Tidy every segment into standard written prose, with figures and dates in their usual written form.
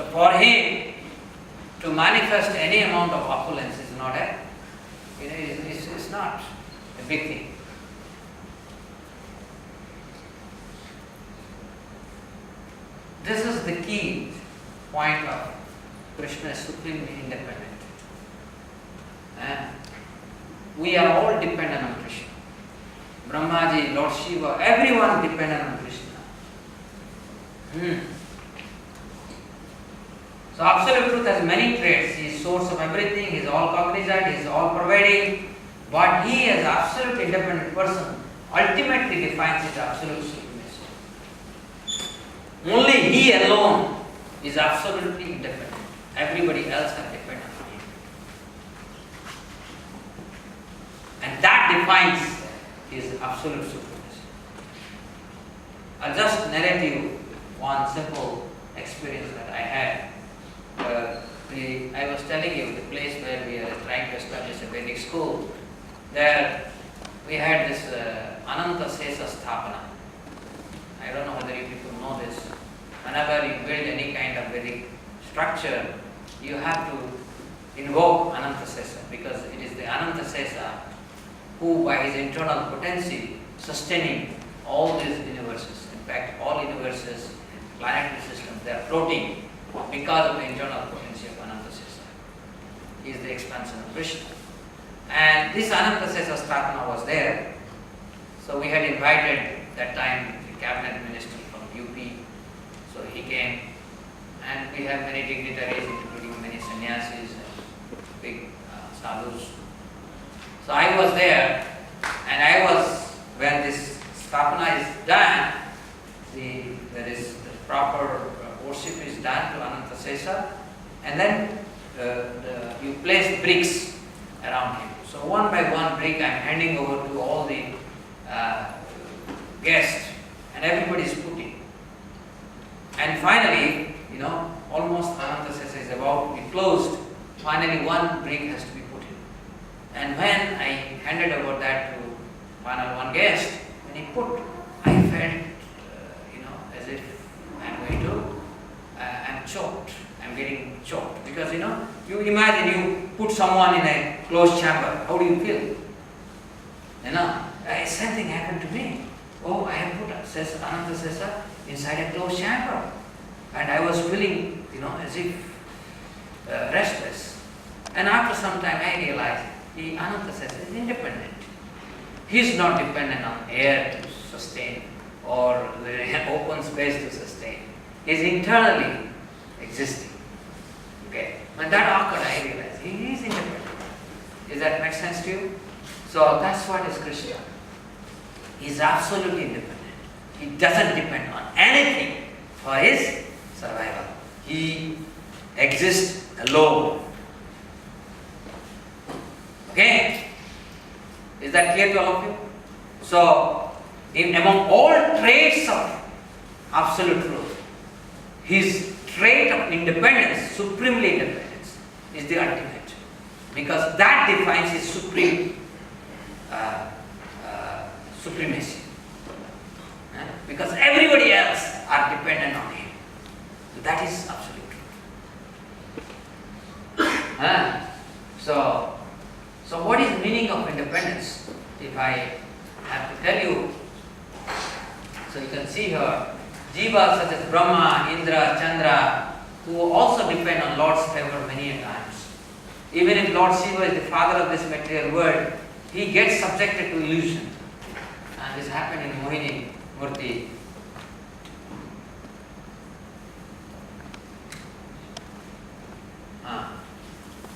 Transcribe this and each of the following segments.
So for him to manifest any amount of opulence is not it's not a big thing. This is the key point of Krishna is supremely independent. We are all dependent on Krishna. Brahmaji, Lord Shiva, everyone dependent on Krishna. So Absolute Truth has many traits. He is source of everything, he is all cognizant, he is all pervading. But he as absolute independent person ultimately defines his absolute supremacy. Only he alone is absolutely independent. Everybody else are dependent on him. And that defines his absolute supremacy. I'll just narrate you one simple experience that I had. I was telling you the place where we are trying to establish a Vedic school. There we had this Ananta Sesa Sthapana. I don't know whether you people know this. Whenever you build any kind of Vedic structure, you have to invoke Ananta Sesa, because it is the Ananta Sesa who by his internal potency sustaining all these universes. In fact, all universes, planetary systems, they are floating because of the internal potency of Ananta Sesa. He is the expansion of Krishna. And this Ananta Sesa Sthapana was there. So we had invited that time the cabinet minister from UP. So he came, and we have many dignitaries, including many sannyasis and big sadhus. So I was there, and when this Sthapana is done, there is the proper worship is done to Ananta Sesa, and then you place bricks around him. So one by one brick I am handing over to all the guests, and everybody is putting. And finally, almost Ananta Sesa is about to be closed. Finally, one brick has to be put in. And when I handed over that to one guest, when he put, I felt, as if I'm choked. I'm getting choked. Because, you imagine you put someone in a closed chamber. How do you feel? Same thing happened to me. Oh, I have put Ananta Sesa inside a closed chamber. And I was feeling, as if restless. And after some time I realized Ananta Sesa is independent. He is not dependent on air to sustain or the open space to sustain. He is internally existing. Okay. When that occurred, I realized he is independent. Does that make sense to you? So that's what is Krishna. He is absolutely independent. He doesn't depend on anything for his survival. He exists alone. Okay? Is that clear to all of you? So, among all traits of absolute truth, his trait of independence, supremely independence, is the ultimate. Because that defines his supreme supremacy. Because everybody else are dependent on him. So that is absolute truth. So what is meaning of independence? If I have to tell you, so you can see here, jivas such as Brahma, Indra, Chandra, who also depend on Lord's favor many a times. Even if Lord Shiva is the father of this material world, he gets subjected to illusion. And this happened in Mohini Murti.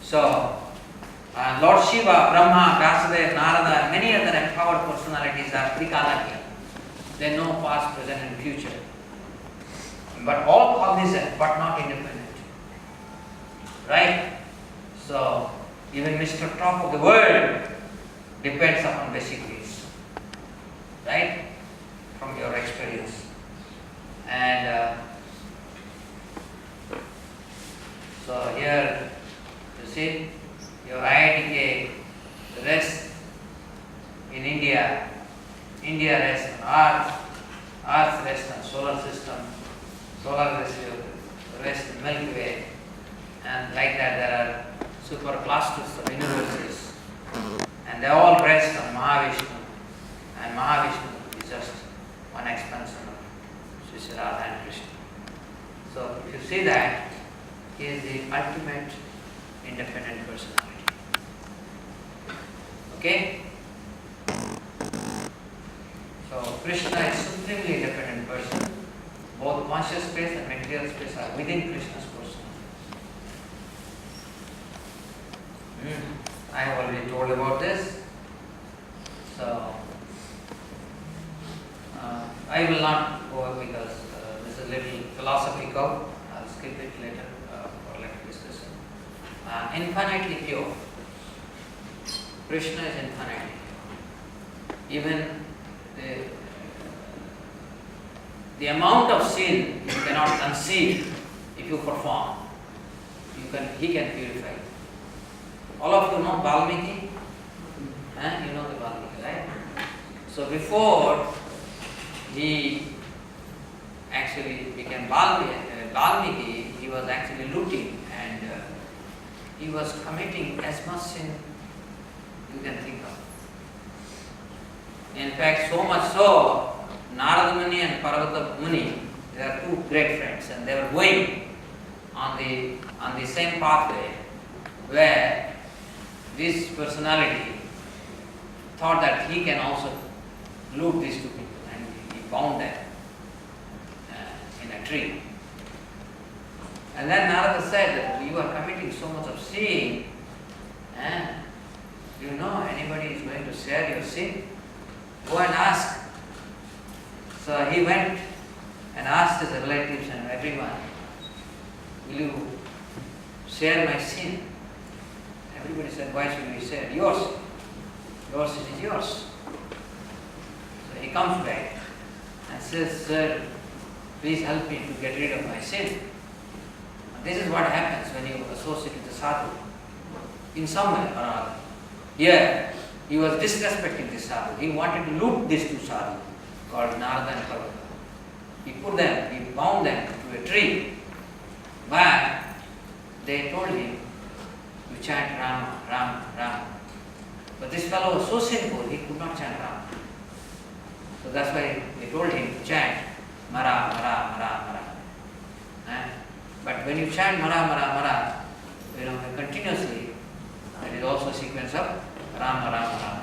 So, Lord Shiva, Brahma, Vasudeva, Narada, many other empowered personalities are Trikala here. They know past, present and future. But all cognizant, but not independent. Right? So, even Mr. Top of the world depends upon basic needs. Right? From your experience. And so here, you see, your IITK rests in India, India rests on Earth, Earth rests on solar system, solar rest in Milky Way, and like that there are superclusters of universes, and they all rest on Mahavishnu, and Mahavishnu is just one expansion of Sri Radha and Krishna. So if you see that, he is the ultimate independent personality. Okay? So Krishna is supremely independent person. Both conscious space and material space are within Krishna's personality. I have already told about this. So I will not go because this is a little philosophical. I'll skip it later for later discussion. Infinitely pure. Krishna is infinitely pure. Even the amount of sin you cannot conceive if you perform. He can purify you. All of you know Valmiki? You know the Valmiki, right? So before he actually became Valmiki, he was actually looting, and he was committing as much sin you can think of. In fact, so much so, Narada Muni and Parvata Muni, they are two great friends, and they were going on the same pathway where this personality thought that he can also loot these two people, and he bound them in a tree. And then Narada said that you are committing so much of sin, and do you know anybody is going to share your sin? Go and ask. So he went and asked his relatives and everyone, will you share my sin? Everybody said, why should we share? Yours. Yours is yours. So he comes back and says, sir, please help me to get rid of my sin. And this is what happens when you associate with the sadhu. In some way or other. Here, he was disrespecting this sadhu. He wanted to loot these two sadhus called Narada and Parvata. He bound them to a tree. But they told him, you chant Rama, Rama, Rama. But this fellow was so sinful, he could not chant Rama. So that's why they told him to chant Mara, Mara, Mara, Mara. But when you chant Mara, Mara, Mara, continuously, there is also a sequence of Rama, Rama, Rama.